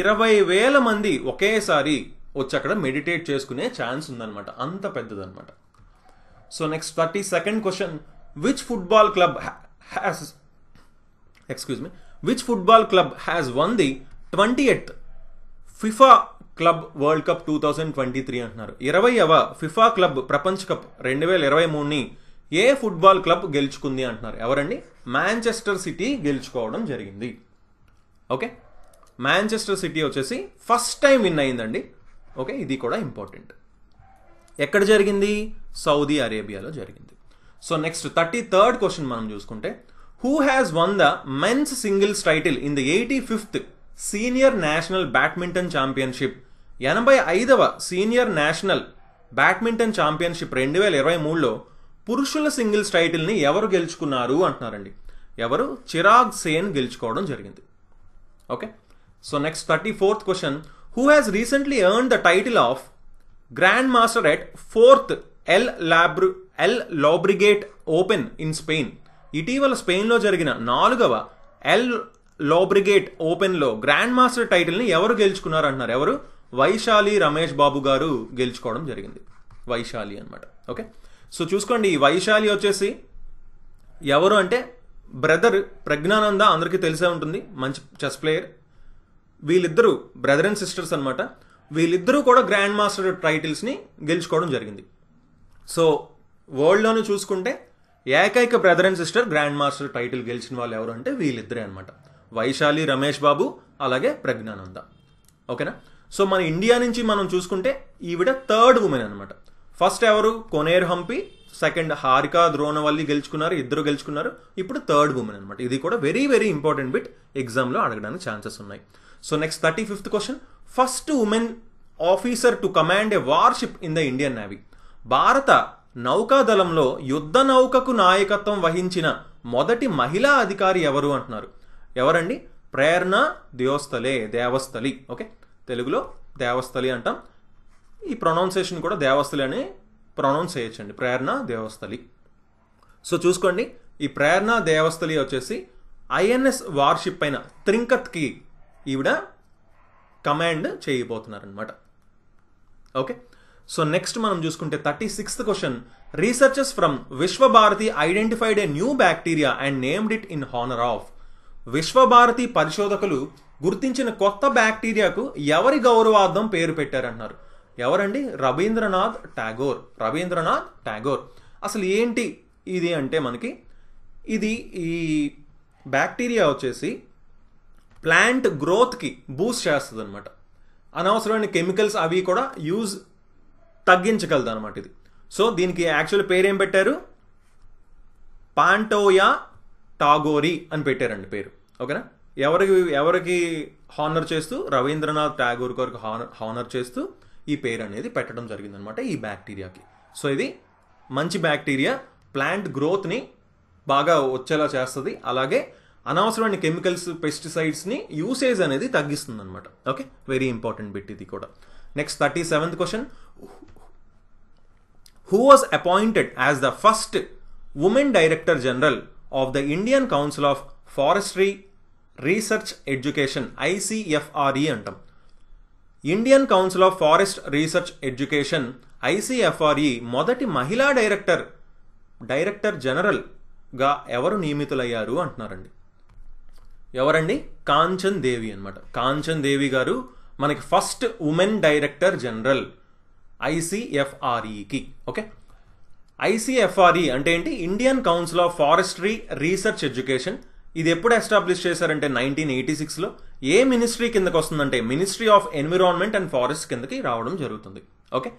20,000 మంది ఒకేసారి వచ్చి అక్కడ మెడిటేట్ చేసుకునే ఛాన్స్ ఉందన్నమాట, అంత పెద్దదన్నమాట. So next 32nd question. Which football club has won the 20th FIFA club world cup 2023 అంటున్నారు. 20వ ఫిఫా క్లబ్ ప్రపంచ కప్ 2023ని ఏ ఫుట్బాల్ క్లబ్ గెలుచుకుంది అంటున్నారు. ఎవరండి? మాంచెస్టర్ సిటీ గెలుచుకోవడం జరిగింది. ఓకే, మాంచెస్టర్ సిటీ వచ్చేసి ఫస్ట్ టైం విన్ అయిందండి. ఓకే, ఇది కూడా ఇంపార్టెంట్. ఎక్కడ జరిగింది? సౌదీ అరేబియాలో జరిగింది. సో నెక్స్ట్ 33rd క్వశ్చన్ మనం చూసుకుంటే, who has won the men's singles title in the 85th senior national badminton championship? 85వ సీనియర్ నేషనల్ బ్యాడ్మింటన్ ఛాంపియన్షిప్ 2023లో పురుషుల సింగిల్స్ టైటిల్ని ఎవరు గెలుచుకున్నారు అంటున్నారండి. ఎవరు? చిరాగ్ సేన్ గెలుచుకోవడం జరిగింది. Okay, so next 34th question, who has recently earn the title of grand master at 4th El Llobregat open in Spain? ఇటీవల స్పెయిన్లో జరిగిన 4వ ఎల్ లోబ్రిగేట్ ఓపెన్లో గ్రాండ్ మాస్టర్ టైటిల్ని ఎవరు గెలుచుకున్నారు అంటున్నారు. ఎవరు? వైశాలి రమేష్ బాబు గారు గెలుచుకోవడం జరిగింది. వైశాలి అనమాట. ఓకే, సో చూసుకోండి, ఈ వైశాలి వచ్చేసి ఎవరు అంటే బ్రదర్ ప్రజ్ఞానంద, అందరికీ తెలిసే ఉంటుంది, మంచి చెస్ ప్లేయర్. వీళ్ళిద్దరూ బ్రదర్ అండ్ సిస్టర్స్ అనమాట. వీళ్ళిద్దరూ కూడా గ్రాండ్ మాస్టర్ టైటిల్స్ని గెలుచుకోవడం జరిగింది. సో వరల్డ్లోనూ చూసుకుంటే ఏకైక brother and sister grand master title గెలిచిన వాళ్ళు ఎవరు అంటే వీళ్ళిద్దరే అనమాట. వైశాలి రమేష్ బాబు, అలాగే ప్రజ్ఞానంద. ఓకేనా? సో మన ఇండియా నుంచి మనం చూసుకుంటే ఈవిడ 3rd ఉమెన్ అనమాట. ఫస్ట్ ఎవరు? కొనేర్ హంపి, సెకండ్ హారికా ద్రోణవల్లి గెలుచుకున్నారు, ఇద్దరు గెలుచుకున్నారు. ఇప్పుడు 3rd ఉమెన్ అనమాట. ఇది కూడా వెరీ వెరీ ఇంపార్టెంట్ బిట్, ఎగ్జామ్లో అడగడానికి ఛాన్సెస్ ఉన్నాయి. So next 35th question, first women officer to command A worship in the Indian navy? భారత నౌకాదళంలో యుద్ధ నౌకకు నాయకత్వం వహించిన మొదటి మహిళా అధికారి ఎవరు అంటున్నారు. ఎవరండి? ప్రేరణ దేవస్థలి. ఓకే, తెలుగులో దేవస్థలి అంటాం. ఈ ప్రొనౌన్సియేషన్ కూడా దేవస్థలి అని ప్రొనౌన్స్ చేయొచ్చండి, ప్రేరణ దేవస్థలి. సో చూసుకోండి, ఈ ప్రేరణ దేవస్థలి వచ్చేసి ఐఎన్ఎస్ వార్షిప్ పైన త్రింకత్కి ఈవిడ కమాండ్ చేయబోతున్నారనమాట. ఓకే, సో నెక్స్ట్ మనం చూసుకుంటే 36th question, researchers from Visvabharati identified a new bacteria and named it in honour of? Visvabharati పరిశోధకులు గుర్తించిన కొత్త బ్యాక్టీరియాకు ఎవరి గౌరవార్థం పేరు పెట్టారంటున్నారు. ఎవరండి? రవీంద్రనాథ్ ఠాగూర్. అసలు ఏంటి ఇది అంటే మనకి ఈ బ్యాక్టీరియా వచ్చేసి ప్లాంట్ గ్రోత్కి బూస్ట్ చేస్తుంది అనమాట. అనవసరమైన కెమికల్స్ అవి కూడా యూజ్ తగ్గించగలదు అనమాట ఇది. సో దీనికి యాక్చువల్ పేరు ఏం పెట్టారు? పాంటోయా టాగోరీ అని పెట్టారండి పేరు. ఓకేనా? ఎవరికి హానర్ చేస్తూ? రవీంద్రనాథ్ ఠాగూర్ గారికి హానర్ చేస్తూ ఈ పేరు అనేది పెట్టడం జరిగిందనమాట ఈ బ్యాక్టీరియాకి. సో ఇది మంచి బ్యాక్టీరియా, ప్లాంట్ గ్రోత్ని బాగా వచ్చేలా చేస్తుంది, అలాగే అనవసరమైన కెమికల్స్, పెస్టిసైడ్స్ని యూసేజ్ అనేది తగ్గిస్తుంది అనమాట. ఓకే, వెరీ ఇంపార్టెంట్ బిట్ ఇది కూడా. Next 37th question, who was appointed as the first women director general of the Indian council of forestry research education? ICFRE అంటాం. Indian council of forest research education ICFRE మొదటి మహిళా director జనరల్గా ఎవరు నియమితులయ్యారు అంటున్నారండి. ఎవరండి? కాంచన్ దేవి అనమాట. కాంచన్ దేవి గారు మనకి ఫస్ట్ ఉమెన్ డైరెక్టర్ జనరల్ ICFREకి. ఓకే, ICFRE అంటే ఏంటి? Indian council of forestry research education. ఇది ఎప్పుడు ఎస్టాబ్లిష్ చేశారంటే 1986లో. ఏ మినిస్ట్రీ కిందకి వస్తుందంటే ministry of environment and forest కిందకి రావడం జరుగుతుంది. Okay,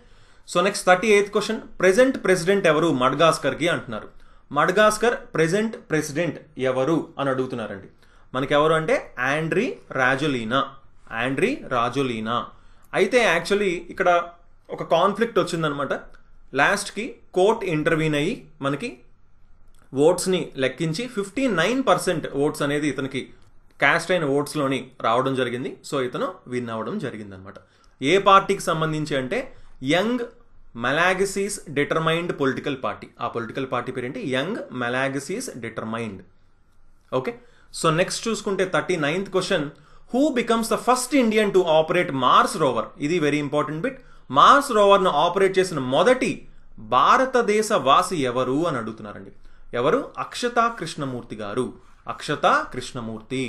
so next 38th question, present president ఎవరు మడగాస్కర్కి అంటున్నారు. మడగాస్కర్ ప్రెజెంట్ ప్రెసిడెంట్ ఎవరు అని అడుగుతున్నారండి. మనకి ఎవరు అంటే ఆండ్రీ రాజోలీనా. అయితే యాక్చువల్లీ ఇక్కడ ఒక కాన్ఫ్లిక్ట్ వచ్చిందనమాట. లాస్ట్కి కోర్ట్ ఇంటర్వ్యూన్ అయ్యి మనకి ఓట్స్ని లెక్కించి 59% ఓట్స్ అనేది ఇతనికి క్యాస్ట్ అయిన ఓట్స్లోని రావడం జరిగింది. సో ఇతను విన్ అవ్వడం జరిగింది అనమాట. ఏ పార్టీకి సంబంధించి అంటే young Malagasy determined political party. ఆ పొలిటికల్ పార్టీ పేరేంటి? Young Malagasy determined. Okay, so next చూసుకుంటే 39th question, who becomes the first Indian to operate Mars rover? ఇది వెరీ ఇంపార్టెంట్ బిట్. మార్స్ రోవర్ను ఆపరేట్ చేసిన మొదటి భారతదేశ వాసి ఎవరు అని అడుగుతున్నారండి. ఎవరు? అక్షతా కృష్ణమూర్తి.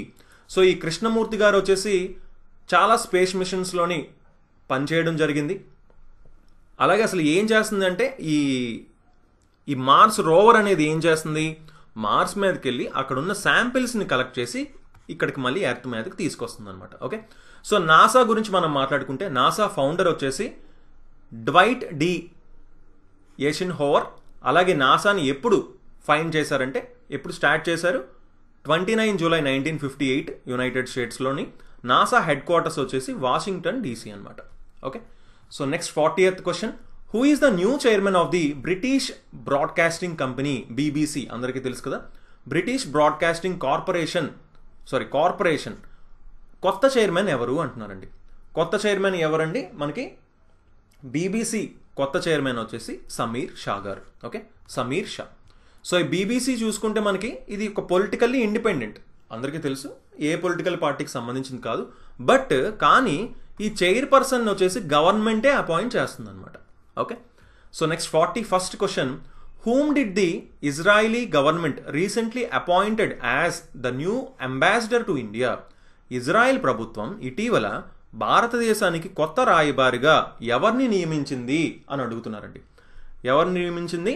సో ఈ కృష్ణమూర్తి గారు వచ్చేసి చాలా స్పేస్ మిషన్స్లోని పనిచేయడం జరిగింది. అలాగే అసలు ఏం చేస్తుంది అంటే ఈ మార్స్ రోవర్ అనేది ఏం చేస్తుంది? మార్స్ మీదకి వెళ్ళి అక్కడున్న శాంపిల్స్ని కలెక్ట్ చేసి ఇక్కడికి మళ్ళీ ఎర్త్ మీదకి తీసుకొస్తుంది అనమాట. ఓకే, సో నాసా గురించి మనం మాట్లాడుకుంటే నాసా ఫౌండర్ వచ్చేసి డ్వైట్ డి ఎయిసెన్హోవర్. అలాగే నాసాని ఎప్పుడు ఫైండ్ చేశారంటే, ఎప్పుడు స్టార్ట్ చేశారు? 29 జూలై 1958 యునైటెడ్ స్టేట్స్లోని. నాసా హెడ్ క్వార్టర్స్ వచ్చేసి వాషింగ్టన్ డీసీ అనమాట. Okay, so next 40th question. Who is the new chairman of the British Broadcasting company BBC? అందరికీ తెలుసు కదా, బ్రిటిష్ బ్రాడ్కాస్టింగ్ కార్పొరేషన్ కొత్త చైర్మన్ ఎవరు అంటున్నారండి. కొత్త చైర్మన్ ఎవరండి? మనకి బీబీసీ కొత్త చైర్మన్ వచ్చేసి సమీర్ షా గారు. ఓకే, సమీర్ షా. సో ఈ బీబీసీ చూసుకుంటే మనకి ఇది ఒక పొలిటికల్లీ ఇండిపెండెంట్, అందరికీ తెలుసు, ఏ పొలిటికల్ పార్టీకి సంబంధించింది కాదు. బట్ కానీ ఈ చైర్పర్సన్ వచ్చేసి గవర్నమెంటే అపాయింట్ చేస్తుంది అనమాట. Okay, so next 41st question. Whom did the Israeli government recently appointed as the new ambassador to India? Israel ప్రభుత్వం ఇటీవల భారతదేశానికి కొత్త రాయబారిగా ఎవరిని నియమించింది అని అడుగుతున్నారండి. ఎవరిని నియమించింది?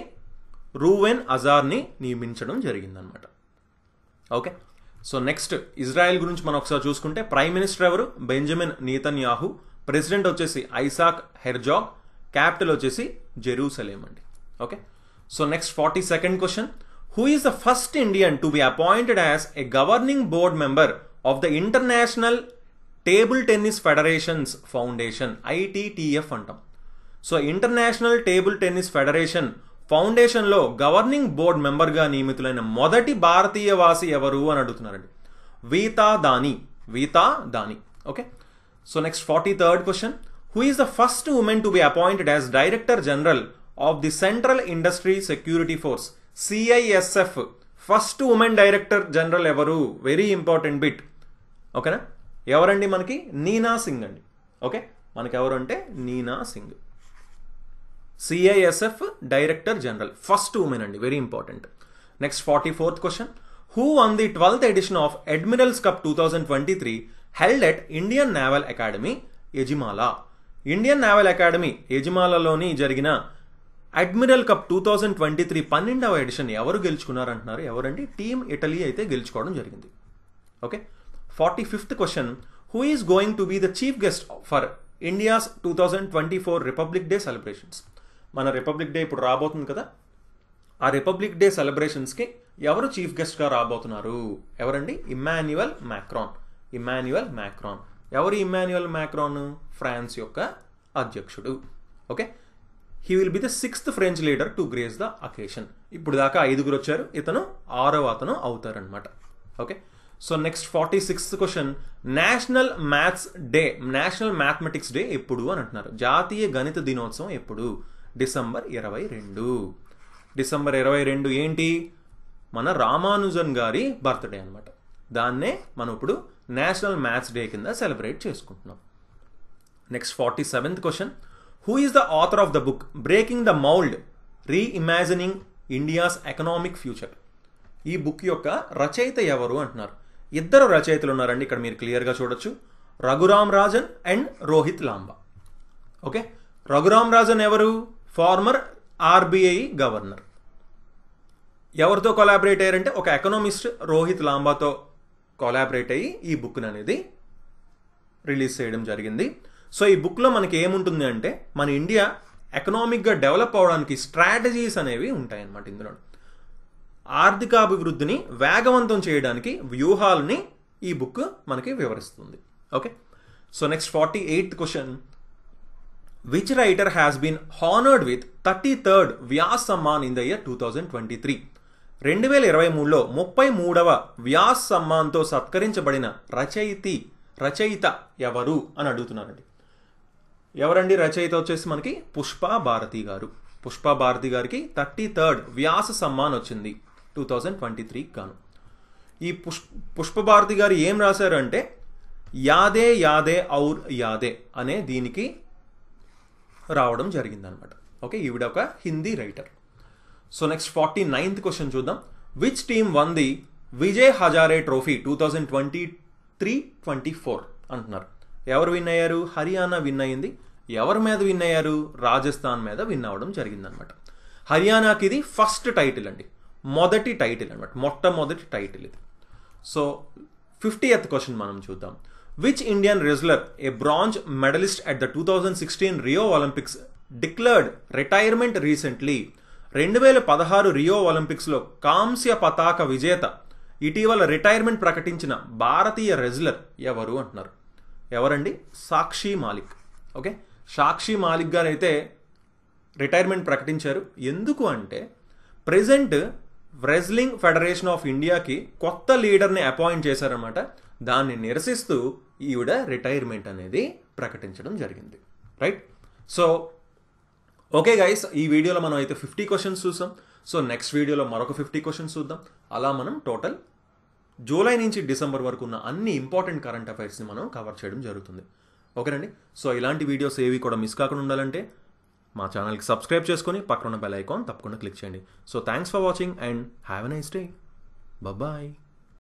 రూవెన్ అజార్ని నియమించడం జరిగిందనమాట. ఓకే, సో నెక్స్ట్ ఇజ్రాయెల్ గురించి మనం ఒకసారి చూసుకుంటే ప్రైమ్ మినిస్టర్ ఎవరు? Benjamin Netanyahu. ప్రెసిడెంట్ వచ్చేసి ఐసాక్ హెర్జాగ్. క్యాపిటల్ వచ్చేసి జెరూసలేం అండి. Okay, so next 42nd question. Who is the first Indian to be appointed as a governing board member of the international table tennis federation's foundation? ITTF అంటాం. So international table tennis federation ఫౌండేషన్లో governing board మెంబర్గా నియమితులైన మొదటి భారతీయ వాసి ఎవరు అని అడుగుతున్నారండి. వీతా దాని. Okay, so next 43rd question. Who is the first women to be appointed as director general of the central industry security force CISF? First women director general ఎవరు? Very important bit. ఓకేనా, ఎవరండి? మనకి నీనా సింగ్ అండి. ఓకే, మనకి ఎవరు అంటే Neena Singh, CISF director general, first women అండి, very important. Next 44th question. Who won the 12th edition of admirals cup 2023 held at Indian naval academy Ezhimala? Indian naval academy ఎజిమాలాలోని జరిగిన అడ్మిరల్ కప్ 2023 12వ ఎడిషన్ ఎవరు గెలుచుకున్నారు అంటున్నారు. ఎవరండి? టీమ్ ఇటలీ అయితే గెలుచుకోవడం జరిగింది. Okay, 45th question. Who is going to be the chief guest for India's 2024 republic day celebrations? మన రిపబ్లిక్ డే ఇప్పుడు రాబోతుంది కదా, ఆ రిపబ్లిక్ డే సెలబ్రేషన్స్కి ఎవరు చీఫ్ గెస్ట్గా రాబోతున్నారు? ఎవరండి? Emmanuel Macron. ఎవరు ఇమ్మాన్యుయల్ మ్యాక్రాన్? ఫ్రాన్స్ యొక్క అధ్యక్షుడు. Okay, he will be the 6th French leader to grace the occasion. ఇప్పుడు దాకా 5 వచ్చారు, ఇతను 6వ అతను అవుతారనమాట. Okay, so next 46th question. National mathematics day ఎప్పుడు అని అంటున్నారు. జాతీయ గణిత దినోత్సవం ఎప్పుడు? డిసెంబర్ 22 ఏంటి? మన రామానుజన్ గారి బర్త్డే అనమాట. దాన్నే మనం ఇప్పుడు నేషనల్ మ్యాథ్స్ డే కింద సెలబ్రేట్ చేసుకుంటున్నాం. Next 47th question. Who is the author of the book breaking the mould reimagining India's economic future? ఈ బుక్ యొక్క రచయిత ఎవరు అంటున్నారు. 2 రచయితలు ఉన్నారండి, ఇక్కడ మీరు క్లియర్గా చూడొచ్చు. రఘురామ్ రాజన్ అండ్ రోహిత్ లాంబా. ఓకే, రఘురామ్ రాజన్ ఎవరు? Former RBI governor. ఎవరితో కొలాబరేట్ అయ్యారంటే ఒక ఎకనామిస్ట్ రోహిత్ లాంబాతో కొలాబరేట్ అయ్యి ఈ బుక్ అనేది రిలీజ్ చేయడం జరిగింది. సో ఈ బుక్లో మనకి ఏముంటుంది అంటే మన ఇండియా ఎకనామిక్గా డెవలప్ అవడానికి స్ట్రాటజీస్ అనేవి ఉంటాయన్నమాట. ఇందులో ఆర్థికాభివృద్ధిని వేగవంతం చేయడానికి వ్యూహాలని ఈ బుక్ మనకి వివరిస్తుంది. Okay, so next 48th question. Which writer has been honoured with 33rd Vyas Samman in the year 2023? 2023లో 33వ వ్యాస్ సమ్మాన్తో సత్కరించబడిన రచయిత ఎవరు అని అడుగుతున్నారండి. ఎవరండి రచయిత? వచ్చేసి మనకి పుష్పా భారతి గారు. పుష్పా భారతి గారికి 33rd వ్యాస సమ్మాన్ వచ్చింది 2023 గాను. ఈ పుష్ప భారతి గారు ఏం రాశారు అంటే యాదే ఔర్ యాదే అనే దీనికి రావడం జరిగిందనమాట. ఓకే, ఈవిడ ఒక Hindi writer. So next 49th question చూద్దాం. Which team won the Vijay Hazare trophy 2023-24 అంటున్నారు. ఎవరు విన్ అయ్యారు? హర్యానా విన్ అయ్యింది. ఎవరి మీద విన్ అయ్యారు? రాజస్థాన్ మీద విన్ అవ్వడం జరిగిందనమాట. హర్యానాకి ఇది ఫస్ట్ టైటిల్ అండి, మొట్టమొదటి టైటిల్ ఇది. సో 50th క్వశ్చన్ మనం చూద్దాం. Which Indian wrestler a bronze medallist at the 2016 Rio Olympics declared retirement recently? 2016 Rio ఒలింపిక్స్లో కాంస్య పతాక విజేత ఇటీవల రిటైర్మెంట్ ప్రకటించిన భారతీయ రెజ్లర్ ఎవరు అంటున్నారు. ఎవరండి? సాక్షి మాలిక్. ఓకే, సాక్షి మాలిక్ గారు అయితే రిటైర్మెంట్ ప్రకటించారు. ఎందుకు అంటే ప్రెజెంట్ రెజ్లింగ్ ఫెడరేషన్ ఆఫ్ ఇండియాకి కొత్త లీడర్ని అపాయింట్ చేశారనమాట. దాన్ని నిరసిస్తూ ఈవిడ రిటైర్మెంట్ అనేది ప్రకటించడం జరిగింది. రైట్. సో ఓకే గైస్, ఈ వీడియోలో మనం అయితే 50 క్వశ్చన్స్ చూసాం. సో నెక్స్ట్ వీడియోలో మరొక 50 క్వశ్చన్స్ చూద్దాం. అలా మనం టోటల్ జూలై నుంచి డిసెంబర్ వరకు ఉన్న అన్ని ఇంపార్టెంట్ కరెంట్ అఫైర్స్ని మనం కవర్ చేయడం జరుగుతుంది. ఓకేనండి. సో ఇలాంటి వీడియోస్ ఏవి కూడా మిస్ కాకుండా ఉండాలంటే మా ఛానల్కి సబ్స్క్రైబ్ చేసుకొని పక్కన ఉన్న బెల్ ఐకాన్ తప్పకుండా క్లిక్ చేయండి. So thanks for watching and have a nice day. Bye.